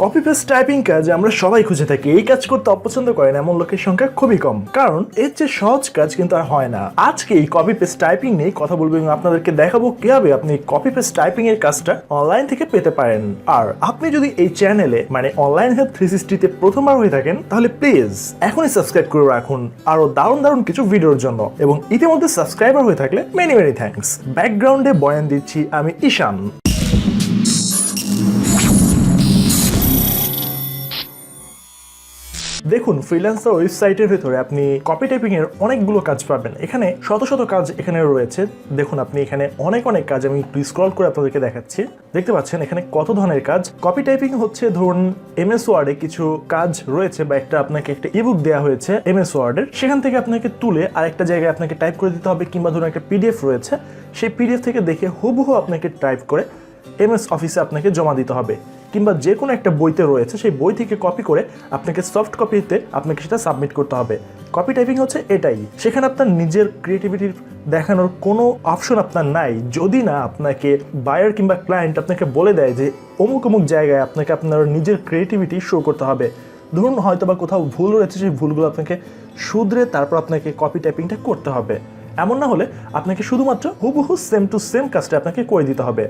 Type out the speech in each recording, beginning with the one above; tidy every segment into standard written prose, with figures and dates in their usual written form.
Copy paste typing কাজ আমরা সবাই খুঁজে থাকি। এই কাজ করতে অপছন্দ করেন এমন লোকের সংখ্যা খুবই কম, কারণ এর চেয়ে সহজ কাজ কিন্তু আর হয় না। আজকে এই কপি পেস্ট টাইপিং নিয়ে কথা বলবো এবং আপনাদেরকে দেখাবো কিভাবে আপনি কপি পেস্ট টাইপিং এর কাজটা অনলাইন থেকে পেতে পারেন। আর আপনি যদি এই চ্যানেলে মানে অনলাইন হেল্প 360 তে প্রথমবার হয়ে থাকেন তাহলে প্লিজ এখনই সাবস্ক্রাইব করে রাখুন আরো দারুণ দারুণ কিছু ভিডিওর জন্য, এবং ইতিমধ্যে সাবস্ক্রাইবার হয়ে থাকলে মেনি মেনি থ্যাঙ্কস। ব্যাকগ্রাউন্ডে বয়ান দিচ্ছি আমি ঈশান। দেখুন, ফ্রিল্যান্সার ওয়েবসাইটের ভেতরে আপনি কপি টাইপিং এর অনেকগুলো কাজ পাবেন। এখানে শত শত কাজ এখানে রয়েছে। দেখুন, আপনি এখানে অনেক কাজ, আমি একটু স্ক্রল করে আপনাদেরকে দেখাচ্ছি। দেখতে পাচ্ছেন এখানে কত ধরনের কাজ। কপি টাইপিং হচ্ছে ধরুন এমএস ওয়ার্ডে কিছু কাজ রয়েছে বা আপনাকে একটা ইবুক দেওয়া হয়েছে এমএস ওয়ার্ডের, সেখান থেকে আপনাকে তুলে আরেকটা জায়গায় আপনাকে টাইপ করে দিতে হবে, কিংবা ধরুন একটা পিডিএফ রয়েছে, সেই পিডিএফ থেকে দেখে হুবহু আপনাকে টাইপ করে এমএস অফিসে আপনাকে জমা দিতে হবে, কিংবা যে কোনো একটা বইতে রয়েছে সেই বই থেকে কপি করে আপনাকে সফট কপিতে আপনাকে সেটা সাবমিট করতে হবে। কপি টাইপিং হচ্ছে এটাই। সেখানে আপনার নিজের ক্রিয়েটিভিটি দেখানোর কোনো অপশন আপনার নাই, যদি না আপনাকে বায়ার কিংবা ক্লায়েন্ট আপনাকে বলে দেয় যে অমুক অমুক জায়গায় আপনাকে আপনার নিজের ক্রিয়েটিভিটি শো করতে হবে। ধরুন হয়তো বা কোথাও ভুল রয়েছে, সেই ভুলগুলো আপনাকে শুধরে তারপর আপনাকে কপি টাইপিংটা করতে হবে। এমন না হলে আপনাকে শুধুমাত্র হুবহু সেম টু সেম কাজটা আপনাকে করে দিতে হবে।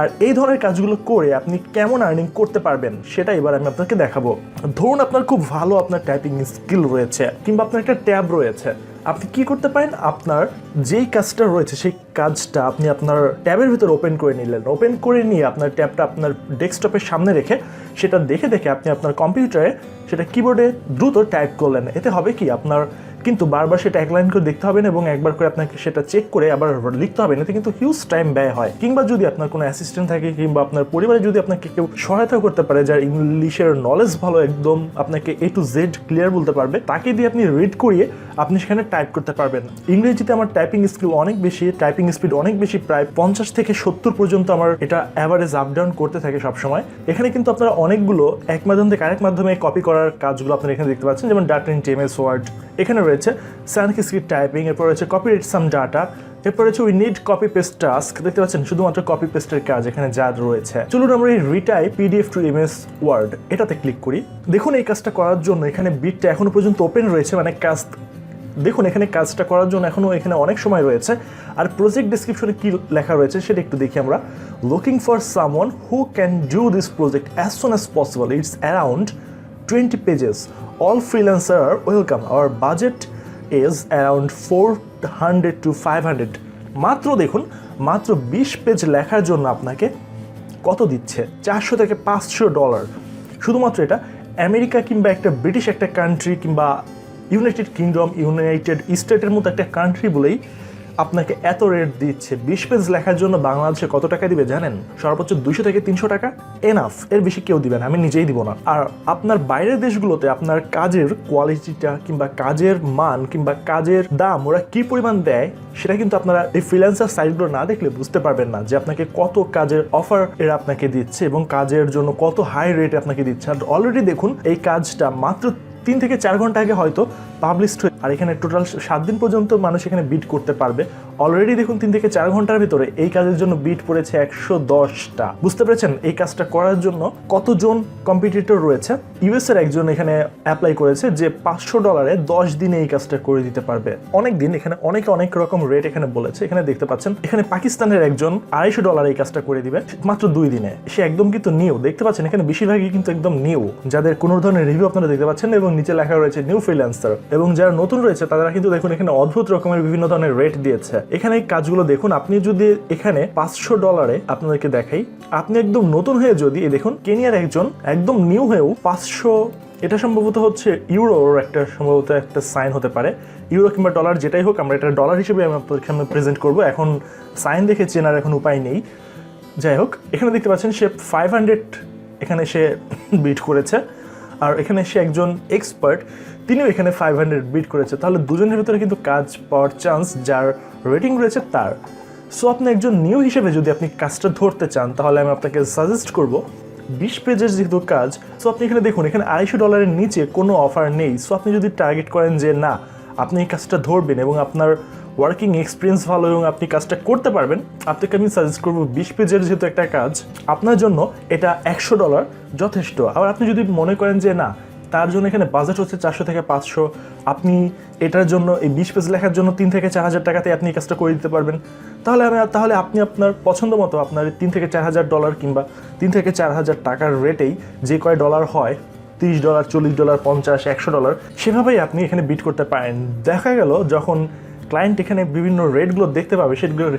আর এই ধরনের কাজগুলো করে আপনি কেমন আর্নিং করতে পারবেন সেটা এবার আমি আপনাকে দেখাবো। ধরুন আপনার খুব ভালো আপনার টাইপিং স্কিল রয়েছে, কিংবা আপনার একটা ট্যাব রয়েছে। আপনি কি করতে পারেন, আপনার যেই কাজটা রয়েছে সেই কাজটা আপনি আপনার ট্যাবের ভিতর ওপেন করে নিলেন। ওপেন করে নিয়ে আপনার ট্যাবটা আপনার ডেস্কটপের সামনে রেখে সেটা দেখে দেখে আপনি আপনার কম্পিউটারে সেটা কিবোর্ডে দ্রুত টাইপ করলেন। এতে হবে কি, আপনার কিন্তু বারবার সেটা এক লাইন করে দেখতে হবে না এবং একবার করে আপনাকে সেটা চেক করে আবার লিখতে হবে না, এতে কিন্তু হিউজ টাইম ব্যয় হয়। কিংবা যদি আপনার কোনো অ্যাসিস্ট্যান্ট থাকে কিংবা আপনার পরিবারে যদি আপনাকে কেউ সহায়তা করতে পারে যার ইংলিশের নলেজ ভালো, একদম আপনাকে A to Z ক্লিয়ার বলতে পারবে, তাকে দিয়ে আপনি রিড করিয়ে আপনি সেখানে টাইপ করতে পারবেন। ইংরেজিতে আমার টাইপিং স্কিল অনেক বেশি, টাইপিং স্পিড অনেক বেশি, প্রায় 50 থেকে 70 পর্যন্ত আমার এটা অ্যাভারেজ আপ ডাউন করতে থাকে সবসময়। এখানে কিন্তু আপনারা অনেকগুলো এক মাধ্যম থেকে আরেক মাধ্যমে কপি করার কাজগুলো আপনারা এখানে দেখতে পাচ্ছেন, যেমন ডাটা এন্ট্রি, এমএস ওয়ার্ড, এখানে রয়েছে সানকিস্কিট টাইপিং, এরপর রয়েছে কপি রিড সাম ডাটা, এরপর রয়েছে we need copy paste task. দেখতে পাচ্ছেন শুধুমাত্র কপি পেস্টের কাজ এখানে যা রয়েছে। চলুন আমরা এই retype PDF to MS Word এটাতে ক্লিক করি। দেখুন এই কাজটা করার জন্য এখানে বিটটা এখনো পর্যন্ত ওপেন রয়েছে, মানে কাজ দেখুন এখানে কাজটা করার জন্য এখনো এখানে অনেক সময় রয়েছে। আর প্রজেক্ট ডেসক্রিপশনে কি লেখা রয়েছে সেটা একটু দেখি আমরা। Looking for someone who can do this project as soon as possible, it's around 20 pages. All freelancers are welcome. Our budget is around 400 to 500. মাত্র দেখুন, মাত্র 20 পেজ লেখার জন্য আপনাকে কত দিচ্ছে, $400 থেকে $500। শুধুমাত্র এটা আমেরিকা কিংবা একটা ব্রিটিশ একটা কান্ট্রি কিংবা ইউনাইটেড কিংডম, ইউনাইটেড স্টেটের মতো একটা কান্ট্রি বলেই আপনাকে এত রেট দিচ্ছে। 20 পেজ লেখার জন্য বাংলাদেশে কত টাকা দিবে জানেন? সর্বোচ্চ 200 থেকে 300 টাকা, এনাফ। এর বেশি কেউ দিবে না, আমি নিজেই দিব না। আর আপনার বাইরের দেশগুলোতে আপনার কাজের কোয়ালিটিটা কিংবা কাজের মান কিংবা কাজের দাম ওরা কি পরিমাণ দেয় সেটা কিন্তু আপনারা এই ফ্রিল্যান্সার সাইটগুলো না দেখলে বুঝতে পারবেন না যে আপনাকে কত কাজের অফার এরা আপনাকে দিচ্ছে এবং কাজের জন্য কত হাই রেট আপনাকে দিচ্ছে। আর অলরেডি দেখুন এই কাজটা মাত্র 3 থেকে 4 ঘন্টা আগে হয়তো পাবলিশড হয়ে, আর এখানে টোটাল 7 দিন পর্যন্ত মানুষ এখানে বিড করতে পারবে। অলরেডি দেখুন 3 থেকে 4 ঘন্টার ভিতরে এই কাজের জন্য বিড পড়েছে 110টা। বুঝতে পেরেছেন এই কাজটা করার জন্য কতজন কম্পিটিটর রয়েছে? ইউএস এর একজন এখানে অ্যাপ্লাই করেছে যে $500 10 দিনে এই কাজটা করে দিতে পারবে। অনেক দিন এখানে অনেক রকম রেট এখানে বলেছে। এখানে দেখতে পাচ্ছেন এখানে পাকিস্তানের একজন $250 এই কাজটা করে দিবে মাত্র 2 দিনে। সে একদম কিন্তু নিউ, দেখতে পাচ্ছেন এখানে বেশিরভাগই কিন্তু একদম নিউ, যাদের কোনো ধরনের রিভিউ আপনারা দেখতে পাচ্ছেন এবং নিচে লেখা রয়েছে নিউ ফ্রিল্যান্সার। এবং যারা নতুন রয়েছে তারা কিন্তু দেখুন এখানে অদ্ভুত রকমের বিভিন্ন ধরনের রেট দিয়েছে। এখানে এই কাজগুলো দেখুন, আপনি যদি এখানে $500 আপনাদেরকে দেখাই, আপনি একদম নতুন হয়ে যদি দেখুন কেনিয়ার একজন একদম নিউ হয়েও 500, এটা সম্ভবত হচ্ছে ইউরোর একটা সম্ভবত একটা সাইন হতে পারে, ইউরো কিংবা ডলার যেটাই হোক, আমরা এটা ডলার হিসেবে আমি আপনাদের সামনে প্রেজেন্ট করবো। এখন সাইন দেখে চেনার এখন উপায় নেই। যাই হোক, এখানে দেখতে পাচ্ছেন সে 500 এখানে সে বিট করেছে। আর এখানে সে একজন এক্সপার্ট, তিনিও এখানে 500 বিট করেছে। তাহলে দুজনের ভিতরে কিন্তু কাজ পাওয়ার চান্স যার রেটিং রয়েছে তার। সো আপনি একজন নিউ হিসেবে যদি আপনি কাজটা ধরতে চান তাহলে আমি আপনাকে সাজেস্ট করব 20 পেজের যেহেতু কাজ। সো আপনি এখানে দেখুন এখানে $250 নিচে কোনো অফার নেই। সো আপনি যদি টার্গেট করেন যে না আপনি এই কাজটা ধরবেন এবং আপনার ওয়ার্কিং এক্সপিরিয়েন্স ভালো এবং আপনি কাজটা করতে পারবেন, আপনাকে আমি সাজেস্ট করবো 20 পেজের যেহেতু একটা কাজ, আপনার জন্য এটা $100 যথেষ্ট। আবার আপনি যদি মনে করেন যে না, তার জন্য এখানে বাজেট হচ্ছে 400 থেকে 500, আপনি এটার জন্য এই 20 পেজ লেখার জন্য 3 থেকে 4 হাজার টাকাতে আপনি কাজটা করে দিতে পারবেন, তাহলে আপনি আপনার পছন্দ মতো আপনার $3 থেকে 4 হাজার কিংবা 3 থেকে 4 হাজার টাকার রেটেই যে কয় ডলার হয়, $30, $40, $50, $100, সেভাবেই আপনি এখানে বিট করতে পারেন। দেখা গেল যখন ক্লায়েন্ট এখানে বিভিন্ন রেটগুলো দেখতে পাবে,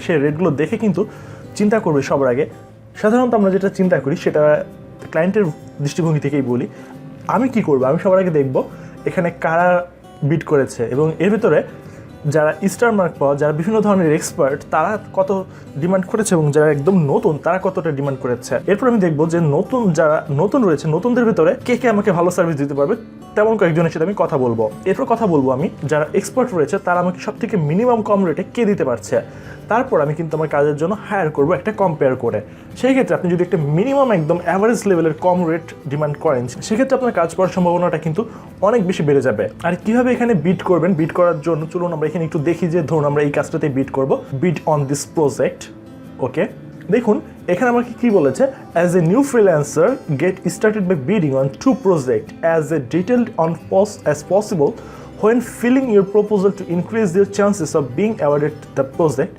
সেই রেটগুলো দেখে কিন্তু চিন্তা করবে সবার আগে। সাধারণত আমরা যেটা চিন্তা করি সেটা ক্লায়েন্টের দৃষ্টিভঙ্গি থেকেই বলি, আমি কি করব, আমি সবার আগে দেখব এখানে কারা বিট করেছে এবং এর ভিতরে যারা স্টার মার্ক পাওয়া, যারা বিভিন্ন ধরনের এক্সপার্ট, তারা কত ডিমান্ড করেছে এবং যারা একদম নতুন তারা কতটা ডিমান্ড করেছে। এরপর আমি দেখবো যে যারা নতুন রয়েছে, নতুনদের ভিতরে কে কে আমাকে ভালো সার্ভিস দিতে পারবে, তেমন কয়েকজনের সাথে আমি কথা বলবো। এরপর কথা বলবো আমি যারা এক্সপার্ট রয়েছে তারা আমাকে সব থেকে মিনিমাম কম রেটে কে দিতে পারছে, তারপর আমি কিন্তু আমার কাজের জন্য হায়ার করবো একটা কম্পেয়ার করে। সেই ক্ষেত্রে আপনি যদি একটা মিনিমাম একদম অ্যাভারেজ লেভেলের কম রেট ডিমান্ড করেন, সেক্ষেত্রে আপনার কাজ করার সম্ভাবনাটা কিন্তু অনেক বেশি বেড়ে যাবে। আর কিভাবে এখানে বিট করবেন, বিট করার জন্য চলুন আমরা এখানে একটু দেখি যে ধরুন আমরা এই কাজটাতে বিট করব, bid on this project. Okay, দেখুন এখানে আমাকে কি বলেছে, as a new freelancer get started by bidding on 2 project as a detailed on as possible when filling your proposal to increase your chances of being awarded the project.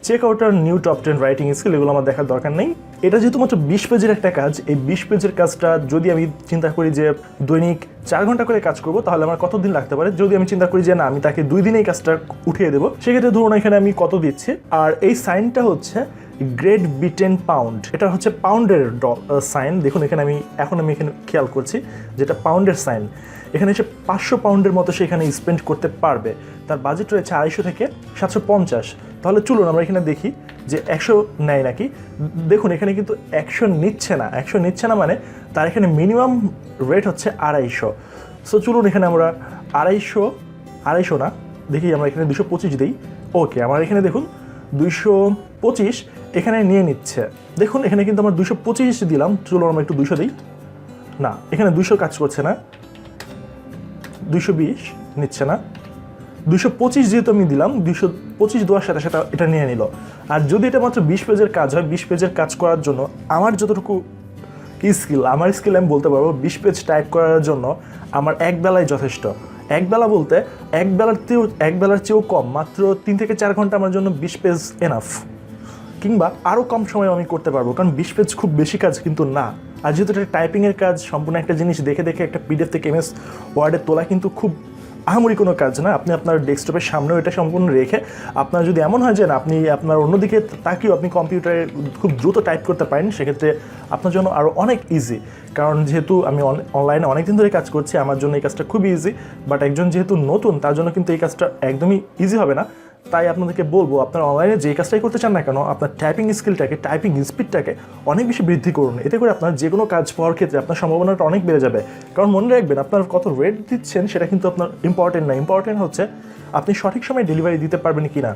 Check out our new top 10 writing skill, এগুলো আমার দেখার দরকার নেই। এটা যেহেতু মাত্র 20 পেজের একটা কাজ, এই 20 পেজের কাজটা যদি আমি চিন্তা করি যে দৈনিক 4 ঘন্টা করে কাজ করব, তাহলে আমার কত দিন লাগতে পারে। যদি আমি চিন্তা করি যে না, আমি তাকে 2 দিনেই কাজটা উঠিয়ে দেবো, সেক্ষেত্রে ধরুন এখানে আমি কত দিচ্ছি। আর এই সাইনটা হচ্ছে গ্রেট ব্রিটেন পাউন্ড, এটা হচ্ছে পাউন্ডের সাইন। দেখুন এখানে আমি এখানে খেয়াল করছি যেটা পাউন্ডের সাইন। এখানে এসে 500 পাউন্ডের মতো সে এখানে স্পেন্ড করতে পারবে। তার বাজেট রয়েছে 250 থেকে 750। তাহলে চলুন আমরা এখানে দেখি যে 100 নেয় নাকি। দেখুন এখানে কিন্তু 100 নিচ্ছে না। 100 নিচ্ছে না মানে তার এখানে মিনিমাম রেট হচ্ছে 250। সো চলুন এখানে আমরা 250 না, দেখি আমরা এখানে 225 দিই। ওকে, আমার এখানে দেখুন 225 এখানে নিয়ে নিচ্ছে। দেখুন এখানে কিন্তু আমরা 225 দিলাম। চলুন আমরা একটু 200 দিই। না, এখানে 200 কাজ করছে না, 220 নিচ্ছে না। 225 যেহেতু আমি দিলাম, 225 দেওয়ার সাথে সাথে এটা নিয়ে নিল। আর যদি এটা মাত্র 20 পেজের কাজ হয়, 20 পেজের কাজ করার জন্য আমার যতটুকু স্কিল আমি বলতে পারবো 20 পেজ টাইপ করার জন্য আমার এক বেলায় যথেষ্ট। এক বেলা বলতে এক বেলার চেয়েও কম, মাত্র 3 থেকে 4 ঘন্টা আমার জন্য 20 পেজ এনাফ, কিংবা আরও কম সময় আমি করতে পারবো, কারণ 20 পেজ খুব বেশি কাজ কিন্তু না। আর যেহেতু এটা টাইপিংয়ের কাজ, সম্পূর্ণ একটা জিনিস দেখে একটা PDF থেকে MS ওয়ার্ডে তোলা কিন্তু খুব আহামরি কোনো কাজ না। আপনি আপনার ডেস্কটপের সামনেও এটা সম্পূর্ণ রেখে, আপনার যদি এমন হয় যে না আপনি আপনার অন্যদিকে তাকিয়েও আপনি কম্পিউটারে খুব দ্রুত টাইপ করতে পারেন, সেক্ষেত্রে আপনার জন্য আরও অনেক ইজি। কারণ যেহেতু আমি অনলাইনে অনেক দিন ধরে কাজ করছি, আমার জন্য এই কাজটা খুবই ইজি। বাট একজন যেহেতু নতুন, তার জন্য কিন্তু এই কাজটা একদমই ইজি হবে না। তাই আপনাদেরকে বলবো, আপনার অনলাইনে যে কাজটাই করতে চান না কেন, আপনার টাইপিং স্কিলটাকে, টাইপিং স্পিডটাকে অনেক বেশি বৃদ্ধি করুন। এতে করে আপনার যে কোনো কাজ পাওয়ার ক্ষেত্রে আপনার সম্ভাবনাটা অনেক বেড়ে যাবে। কারণ মনে রাখবেন, আপনার কত রেট দিচ্ছেন সেটা কিন্তু আপনার ইম্পর্টেন্ট না। ইম্পর্টেন্ট হচ্ছে আপনি সঠিক সময়ে ডেলিভারি দিতে পারবেন কি না।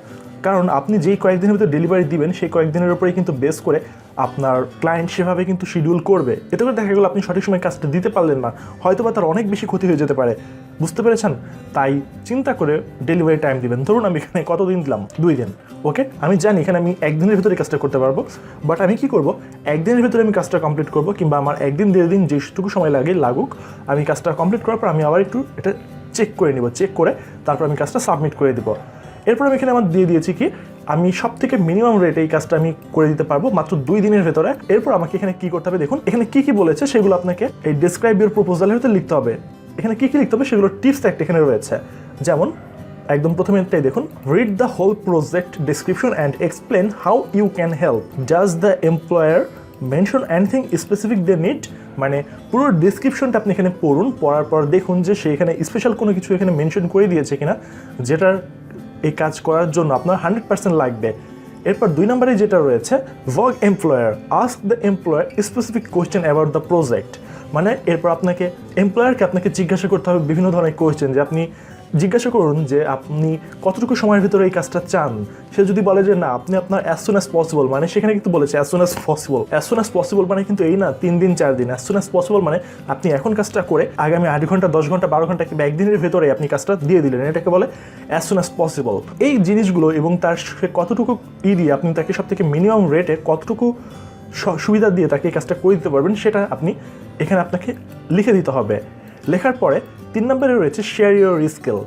কারণ আপনি যেই কয়েকদিনের ভিতরে ডেলিভারি দিবেন, সেই কয়েকদিনের উপরেই কিন্তু বেস করে আপনার ক্লায়েন্ট সেভাবে কিন্তু শিডিউল করবে। এতে করে দেখা গেলো আপনি সঠিক সময় কাজটা দিতে পারলেন না, হয়তো বা তার অনেক বেশি ক্ষতি হয়ে যেতে পারে। বুঝতে পেরেছেন? তাই চিন্তা করে ডেলিভারি টাইম দিবেন। ধরুন আমি এখানে কতদিন দিলাম, 2 দিন। ওকে, আমি জানি এখানে আমি 1 দিনের ভিতরে কাজটা করতে পারবো। বাট আমি কি করব, 1 দিনের ভিতরে আমি কাজটা কমপ্লিট করব, কিংবা আমার 1 দিন 1.5 দিন যেটুকু সময় লাগুক, আমি কাজটা কমপ্লিট করার পর আমি আবার একটু এটা চেক করে নিব। চেক করে তারপর আমি কাজটা সাবমিট করে দেবো। এরপর আমি এখানে আমার দিয়ে দিয়েছি কি, আমি সব থেকে মিনিমাম রেটে এই কাজটা আমি করে দিতে পারবো মাত্র 2 দিনের ভেতরে। এরপর আমাকে এখানে কি করতে হবে, দেখুন এখানে কি বলেছে সেগুলো আপনাকে এই ডেসক্রাইব ইউর প্রপোজালের ভিতরে লিখতে হবে। এখানে কি লিখতে হবে সেগুলো টিপস একটা এখানে রয়েছে। যেমন একদম প্রথমে একটাই দেখুন, read the whole project description and explain how you can help. Does the employer mention anything specific they need. মানে পুরো ডিসক্রিপশনটা আপনি এখানে পড়ুন, পড়ার পর দেখুন যে সে এখানে স্পেশাল কোনো কিছু এখানে মেনশন করে দিয়েছে কিনা, যেটার এই কাজ করার জন্য আপনার 100% লাগবে। এরপর 2 নম্বরে যেটা রয়েছে, ভগ employer, ask the employer specific question about the project. মানে এরপর আপনাকে জিজ্ঞাসা করতে হবে বিভিন্ন ধরনের কোয়েশ্চেন, যে আপনি জিজ্ঞাসা করুন যে আপনি কতটুকু সময়ের ভিতরে এই কাজটা চান। সে যদি বলে যে না আপনি আপনার অ্যাজ সুন অ্যাজ পসিবল, মানে সেখানে কিন্তু বলেছে as soon as possible. As soon as possible মানে কিন্তু এই না 3 দিন 4 দিন। অ্যাজ সুন অ্যাজ পসিবল মানে আপনি এখন কাজটা করে আগামী 8 ঘন্টা 10 ঘন্টা 12 ঘন্টা কিংবা একদিনের ভেতরে আপনি কাজটা দিয়ে দিলেন, এটাকে বলে অ্যাজ সুন অ্যাজ পসিবল। এই জিনিসগুলো এবং তার কতটুকু দিয়ে আপনি তাকে সব থেকে মিনিমাম রেটে কতটুকু সুবিধা দিয়ে তাকে এই কাজটা করে দিতে পারবেন সেটা আপনি এখানে আপনাকে লিখে দিতে হবে। লেখার পরে 3 নম্বরে রয়েছে শেয়ার ইউর স্কিল।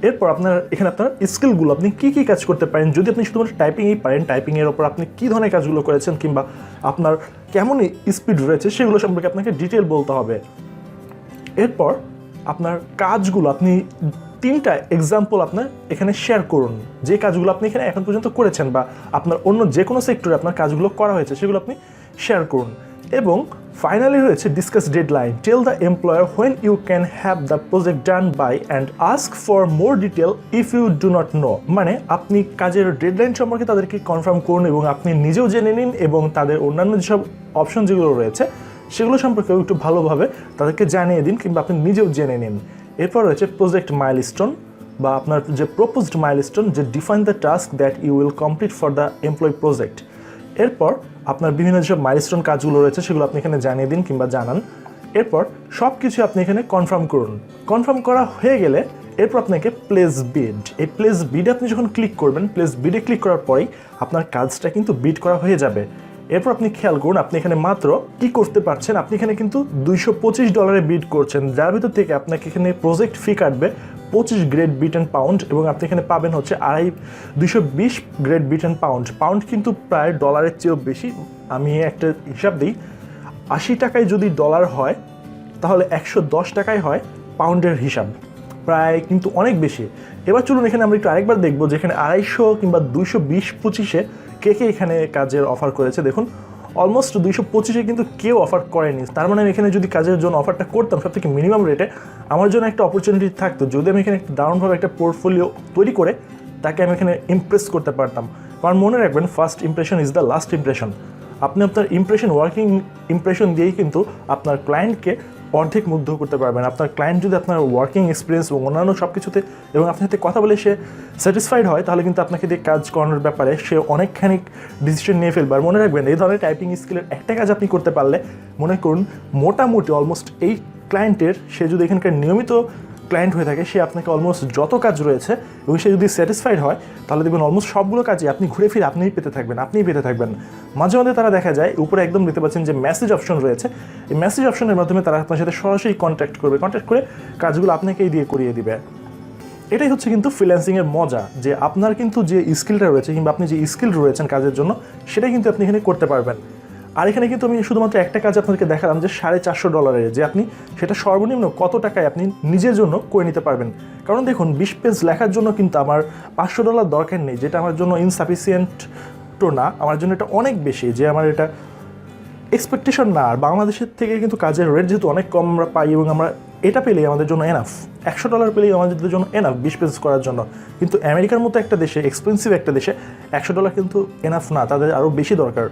এরপর আপনার এখানে আপনার স্কিলগুলো আপনি কী কী কাজ করতে পারেন, যদি আপনি শুধুমাত্র টাইপিংই পারেন টাইপিংয়ের ওপর আপনি কী ধরনের কাজগুলো করেছেন কিংবা আপনার কেমন স্পিড রয়েছে সেগুলো সম্পর্কে আপনাকে ডিটেল বলতে হবে। এরপর আপনার কাজগুলো আপনি 3টা এক্সাম্পল আপনার এখানে শেয়ার করুন, যে কাজগুলো আপনি এখানে এখন পর্যন্ত করেছেন বা আপনার অন্য যে কোনো সেক্টরে আপনার কাজগুলো করা হয়েছে সেগুলো আপনি শেয়ার করুন। এবং ফাইনালি রয়েছে discuss deadline. Tell the employer when you can have the project done by and ask for more detail if you do not know. মানে আপনি কাজের ডেডলাইন সম্পর্কে তাদেরকে কনফার্ম করুন এবং আপনি নিজেও জেনে নিন এবং তাদের অন্যান্য যেসব অপশন যেগুলো রয়েছে সেগুলো সম্পর্কেও একটু ভালোভাবে তাদেরকে জানিয়ে দিন কিংবা আপনি নিজেও জেনে নিন। এরপর রয়েছে প্রজেক্ট মাইলস্টোন বা আপনার যে প্রপোজড মাইলস্টোন, যে define the task that you will complete for the employ project. এরপর আপনার বিভিন্ন যেসব মাইলস্টোন কাজগুলো রয়েছে সেগুলো আপনি এখানে জানিয়ে দিন কিংবা জানান। এরপর সব কিছু আপনি এখানে কনফার্ম করুন। কনফার্ম করা হয়ে গেলে এরপর আপনাকে প্লেস বিড, এই প্লেস বিডে আপনি যখন ক্লিক করবেন, প্লেস বিডে ক্লিক করার পরেই আপনার কাজটা কিন্তু বিড করা হয়ে যাবে। এরপর আপনি খেয়াল করুন আপনি এখানে মাত্র কি করতে পারছেন, আপনি এখানে কিন্তু $225 বিড করছেন, যার ভিতর থেকে আপনাকে এখানে প্রজেক্ট ফি কাটবে 25 গ্রেট ব্রিটেন পাউন্ড এবং আপনি এখানে পাবেন হচ্ছে 220 গ্রেট ব্রিটেন পাউন্ড। পাউন্ড কিন্তু প্রায় ডলারের চেয়েও বেশি। আমি একটা হিসাব দিই, 80 টাকায় যদি ডলার হয় তাহলে 110 টাকায় হয় পাউন্ডের হিসাব, প্রায় কিন্তু অনেক বেশি। এবার চলুন এখানে আমরা একটু আরেকবার দেখবো যে এখানে 250 কিংবা 220-25-এ কে এখানে কাজের অফার করেছে। দেখুন অলমোস্ট 225-এ কিন্তু কেউ অফার করেনি। তার মানে আমি এখানে যদি কাজের জন্য অফারটা করতাম সব থেকে মিনিমাম রেটে, আমার জন্য একটা অপরচুনিটি থাকতো যদি আমি এখানে একটা দারুণভাবে একটা পোর্টফোলিও তৈরি করে তাকে আমি এখানে ইমপ্রেস করতে পারতাম। কারণ মনে রাখবেন first impression is the last impression. আপনি আপনার ইমপ্রেশন, ওয়ার্কিং ইমপ্রেশন দিয়েই কিন্তু আপনার ক্লায়েন্টকে অর্ধেক মুগ্ধ করতে পারবেন। আপনার ক্লায়েন্ট যদি আপনার ওয়ার্কিং এক্সপিরিয়েন্স এবং অন্যান্য সব কিছুতে এবং আপনার সাথে কথা বলে সে স্যাটিসফাইড হয় তাহলে কিন্তু আপনাকে দিয়ে কাজ করানোর ব্যাপারে সে অনেকখানি ডিসিশন নিয়ে ফেলবে। আর মনে রাখবেন এই ধরনের টাইপিং স্কিলের একটা কাজ আপনি করতে পারলে মনে করুন মোটামুটি অলমোস্ট এই ক্লায়েন্টের, সে যদি এখানকার নিয়মিত ক্লায়েন্ট হয়ে থাকে, সে আপনাকে অলমোস্ট যত কাজ রয়েছে এবং সে যদি স্যাটিসফাইড হয় তাহলে দেখবেন অলমোস্ট সবগুলো কাজে আপনি ঘুরে ফিরে আপনিই পেতে থাকবেন। মাঝে মাঝে তারা দেখা যায় উপরে একদম দেখতে পাচ্ছেন যে মেসেজ অপশন রয়েছে, এই মেসেজ অপশনের মাধ্যমে তারা আপনার সাথে সরাসরি কন্ট্যাক্ট করে কাজগুলো আপনাকেই দিয়ে করিয়ে দিবে। এটাই হচ্ছে কিন্তু ফ্রিল্যান্সিংয়ের মজা, যে আপনার কিন্তু যে স্কিলটা রয়েছে কিংবা আপনি যে স্কিল রয়েছেন কাজের জন্য সেটাই কিন্তু আপনি এখানে করতে পারবেন। আর এখানে কিন্তু আমি শুধুমাত্র একটা কাজ আপনাদেরকে দেখালাম যে $450, যে আপনি সেটা সর্বনিম্ন কত টাকায় আপনি নিজের জন্য করে নিতে পারবেন। কারণ দেখুন 20 পেজ লেখার জন্য কিন্তু আমার $500 দরকার নেই, যেটা আমার জন্য ইনসাফিসিয়েন্ট তো না, আমার জন্য এটা অনেক বেশি, যে আমার এটা এক্সপেকটেশন না। আর বাংলাদেশের থেকে কিন্তু কাজের রেট যেহেতু অনেক কম আমরা পাই এবং আমরা এটা পেলেই আমাদের জন্য এনাফ, $100 পেলেই আমাদের জন্য এনাফ 20 পেজ করার জন্য। কিন্তু আমেরিকার মতো একটা দেশে, এক্সপেন্সিভ একটা দেশে $100 কিন্তু এনাফ না, তাদের আরও বেশি দরকার।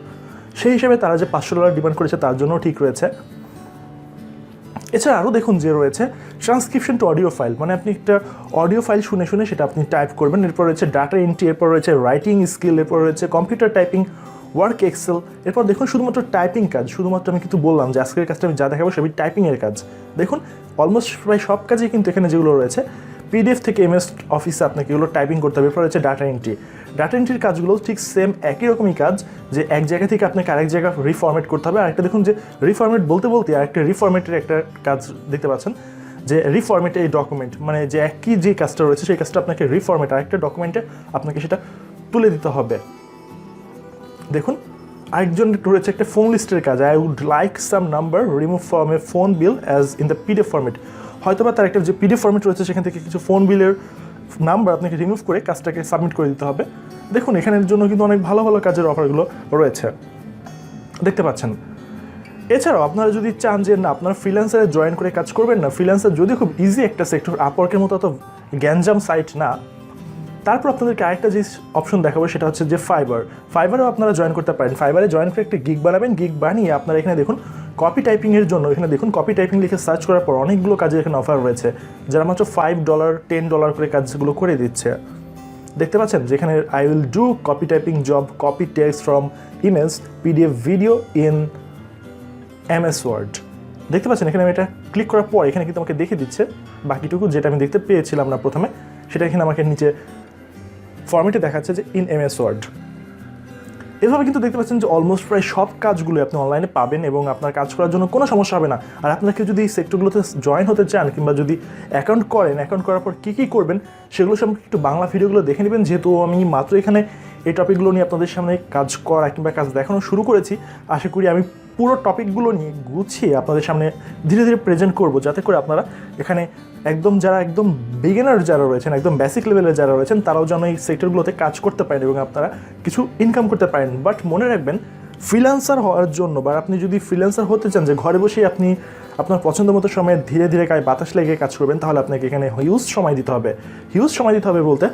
সেই হিসেবে তারা যে $500 ডিমান্ড করেছে তার জন্য ঠিক রয়েছে। এছাড়া আরও দেখুন যে রয়েছে ট্রান্সক্রিপশন টু অডিও ফাইল, মানে আপনি একটা অডিও ফাইল শুনে সেটা আপনি টাইপ করবেন। এরপর রয়েছে ডাটা এন্ট্রি, এরপর রয়েছে রাইটিং স্কিল, এরপর রয়েছে কম্পিউটার টাইপিং, ওয়ার্ক এক্সেল। এরপর দেখুন শুধুমাত্র টাইপিং কাজ, শুধুমাত্র আমি কিন্তু বললাম যে আজকের কাজটা আমি যা দেখাবো সবই টাইপিংয়ের কাজ। দেখুন অলমোস্ট প্রায় সব কাজেই কিন্তু এখানে যেগুলো রয়েছে পিডিএফ থেকে এমএস অফিসে আপনাকে এগুলো টাইপিং করতে হবে। এরপর রয়েছে ডাটা এন্ট্রি, ডাটা এন্ট্রির কাজগুলো ঠিক সেম একই রকমই কাজ, যে এক জায়গা থেকে আপনাকে আরেক জায়গা রিফরম্যাট করতে হবে। আরেকটা দেখুন যে রিফরম্যাট বলতে আরেকটা রিফরম্যাটের একটা কাজ দেখতে পাচ্ছেন, যে রিফরম্যাট এই ডকুমেন্ট, মানে যে একই যে কাজটা রয়েছে সেই কাজটা আপনাকে রিফরম্যাট আরেকটা ডকুমেন্টে আপনাকে সেটা তুলে দিতে হবে। দেখুন আরেকজন রয়েছে একটা ফোন লিস্টের কাজ, I would like some number remove from a phone bill as in the PDF format. হয়তো বা তার একটা যে পিডিএফ ফরম্যাট রয়েছে সেখান থেকে কিছু ফোন বিলের নাম্বার আপনাকে রিমুভ করে কাজটাকে সাবমিট করে দিতে হবে। দেখুন এখানের জন্য কিন্তু অনেক ভালো ভালো কাজের অফারগুলো রয়েছে দেখতে পাচ্ছেন। এছাড়াও আপনারা যদি চান যে না আপনারা ফ্রিল্যান্সারে জয়েন করে কাজ করবেন না, ফ্রিল্যান্সার যদি খুব ইজি একটা সেক্টর, আপওয়ার্কের মতো অত গ্যাঞ্জাম সাইট না, তারপর আপনাদেরকে আরেকটা যে অপশন দেখাবো সেটা হচ্ছে যে ফাইবারেও আপনারা জয়েন করতে পারেন। ফাইবারে জয়েন করে একটা গিগ বানাবেন, গিগ বানিয়ে আপনারা এখানে দেখুন কপি টাইপিংয়ের জন্য এখানে দেখুন কপি টাইপিং লিখে সার্চ করার পর অনেকগুলো কাজের এখানে অফার রয়েছে, যারা মাত্র $5 $10 করে কাজগুলো করে দিচ্ছে। দেখতে পাচ্ছেন যেখানে I will do copy typing job, copy text from emails, PDF video in MS Word. দেখতে পাচ্ছেন এখানে আমি এটা ক্লিক করার পর এখানে কিন্তু আমাকে দেখে দিচ্ছে বাকিটুকু যেটা আমি দেখতে পেয়েছিলাম না প্রথমে, সেটা এখানে আমাকে নিচে ফর্মেটে দেখাচ্ছে যে ইন MS ওয়ার্ড। এভাবে কিন্তু দেখতে পাচ্ছেন যে অলমোস্ট প্রায় সব কাজগুলো আপনি অনলাইনে পাবেন এবং আপনার কাজ করার জন্য কোনো সমস্যা হবে না। আর আপনাকে যদি এই সেক্টরগুলোতে জয়েন হতে চান কিংবা যদি অ্যাকাউন্ট করেন, অ্যাকাউন্ট করার পর কী কী করবেন সেগুলো সম্পর্কে একটু বাংলা ভিডিওগুলো দেখে নেবেন, যেহেতু আমি মাত্র এখানে এই টপিকগুলো নিয়ে আপনাদের সামনে কাজ করা কিংবা কাজ দেখানো শুরু করেছি। আশা করি আমি পুরো টপিকগুলো নিয়ে গুছিয়ে আপনাদের সামনে ধীরে ধীরে প্রেজেন্ট করব, যাতে করে আপনারা এখানে যারা একদম বিগিনার যারা রয়েছেন, একদম বেসিক লেভেলের যারা রয়েছেন, তারাও যেন এই সেক্টরগুলোতে কাজ করতে পারেন এবং আপনারা কিছু ইনকাম করতে পারেন। বাট মনে রাখবেন, ফ্রিল্যান্সার হওয়ার জন্য বা আপনি যদি ফ্রিল্যান্সার হতে চান যে ঘরে বসেই আপনি আপনার পছন্দ মতো সময়ে ধীরে ধীরে গায়ে বাতাস লেগে কাজ করবেন, তাহলে আপনাকে এখানে হিউজ সময় দিতে হবে। হিউজ সময় দিতে হবে বলতে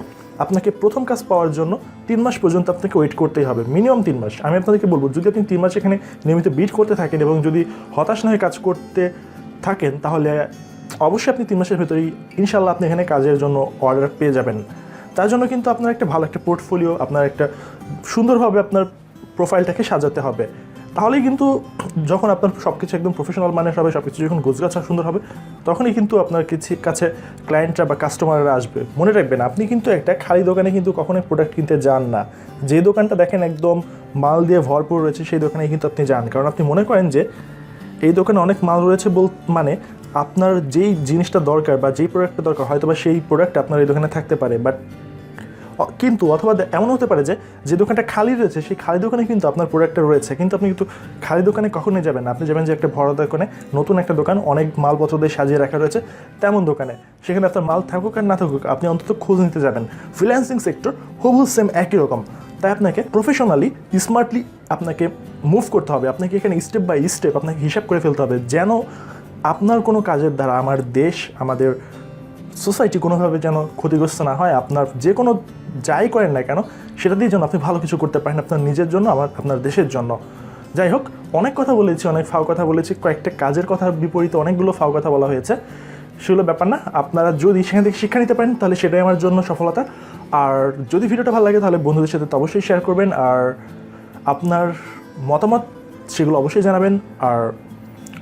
আপনাকে প্রথম কাজ পাওয়ার জন্য 3 মাস পর্যন্ত আপনাকে ওয়েট করতেই হবে, মিনিমাম 3 মাস। আমি আপনাদেরকে বলবো, যদি আপনি 3 মাস এখানে নিয়মিত বিট করতে থাকেন এবং যদি হতাশ না হয়ে কাজ করতে থাকেন, তাহলে অবশ্যই আপনি 3 মাসের ভেতরেই ইনশাল্লাহ আপনি এখানে কাজের জন্য অর্ডার পেয়ে যাবেন। তার জন্য কিন্তু আপনার একটা ভালো একটা পোর্টফোলিও, আপনার একটা সুন্দরভাবে আপনার প্রোফাইলটাকে সাজাতে হবে। তাহলেই কিন্তু যখন আপনার সব কিছু একদম প্রফেশনাল মানের হবে, সব কিছু যখন গোছগাছা সুন্দর হবে, তখনই কিন্তু আপনার কাছে ক্লায়েন্টরা বা কাস্টমাররা আসবে। মনে রাখবেন, আপনি কিন্তু একটা খালি দোকানে কিন্তু কখনোই প্রোডাক্ট কিনতে যান না। যে দোকানটা দেখেন একদম মাল দিয়ে ভরপুর রয়েছে, সেই দোকানে কিন্তু আপনি যান, কারণ আপনি মনে করেন যে এই দোকানে অনেক মাল রয়েছে মানে আপনার যেই জিনিসটা দরকার বা যেই প্রোডাক্টটা দরকার হয়তো বা সেই প্রোডাক্ট আপনার এই দোকানে থাকতে পারে, বাট কিন্তু অথবা এমন হতে পারে যে দোকানটা খালি রয়েছে সেই খালি দোকানে কিন্তু আপনার প্রোডাক্টটা রয়েছে, কিন্তু আপনি কিন্তু খালি দোকানে কখনোই যাবেন না। আপনি যাবেন যে একটা ভরা দোকানে, নতুন একটা দোকান, অনেক মালপত্র দিয়ে সাজিয়ে রাখা রয়েছে তেমন দোকানে, সেখানে আপনার মাল থাকুক আর না থাকুক আপনি অন্তত খোঁজ নিতে যাবেন। ফ্রিল্যান্সিং সেক্টর হুবহু সেম একই রকম, তাই আপনাকে প্রফেশনালি স্মার্টলি আপনাকে মুভ করতে হবে। আপনাকে এখানে স্টেপ বাই স্টেপ আপনাকে হিসাব করে ফেলতে হবে, যেন আপনার কোনো কাজের দ্বারা আমার দেশ, আমাদের সোসাইটি কোনোভাবে যেন ক্ষতিগ্রস্ত না হয়। আপনার যে কোনো যাই করেন না কেন সেটা দিয়ে যেন আপনি ভালো কিছু করতে পারেন আপনার নিজের জন্য, আপনার দেশের জন্য। যাই হোক, অনেক কথা বলেছি, অনেক ফাও কথা বলেছি, কয়েকটা কাজের কথা বিপরীতে অনেকগুলো ফাও কথা বলা হয়েছে, সেগুলো ব্যাপার না। আপনারা যদি সেখান থেকে শিক্ষা নিতে পারেন তাহলে সেটাই আমার জন্য সফলতা। আর যদি ভিডিওটা ভালো লাগে তাহলে বন্ধুদের সাথে তো অবশ্যই শেয়ার করবেন, আর আপনার মতামত সেগুলো অবশ্যই জানাবেন। আর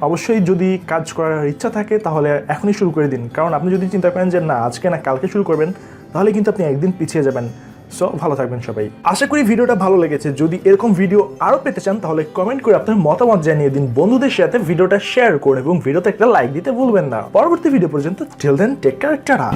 অবশ্যই যদি কাজ করার ইচ্ছা থাকে তাহলে এখনই শুরু করে দিন, কারণ আপনি যদি চিন্তা করেন যে না আজকে না কালকে শুরু করবেন, তাহলে কিন্তু আপনি একদিন পিছিয়ে যাবেন। সো ভালো থাকবেন সবাই। আশা করি ভিডিওটা ভালো লেগেছে। যদি এরকম ভিডিও আরও পেতে চান তাহলে কমেন্ট করে আপনার মতামত জানিয়ে দিন, বন্ধুদের সাথে ভিডিওটা শেয়ার করুন এবং ভিডিওতে একটা লাইক দিতে ভুলবেন না। পরবর্তী ভিডিও পর্যন্ত till then take care, tata.